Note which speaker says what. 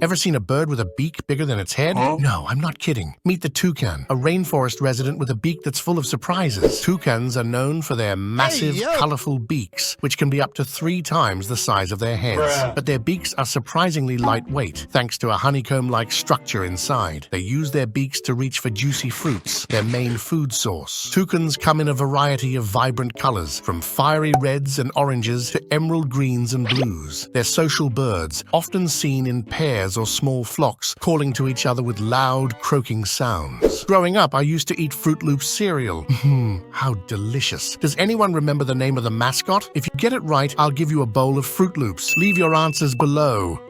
Speaker 1: Ever seen a bird with a beak bigger than its head? No, I'm not kidding. Meet the toucan, a rainforest resident with a beak that's full of surprises. Toucans are known for their massive, colorful beaks, which can be up to 3 times the size of their heads. But their beaks are surprisingly lightweight, thanks to a honeycomb-like structure inside. They use their beaks to reach for juicy fruits, their main food source. Toucans come in a variety of vibrant colors, from fiery reds and oranges to emerald greens and blues. They're social birds, often seen in pairs or small flocks, calling to each other with loud, croaking sounds. Growing up, I used to eat Fruit Loops cereal. How delicious. Does anyone remember the name of the mascot? If you get it right, I'll give you a bowl of Fruit Loops. Leave your answers below.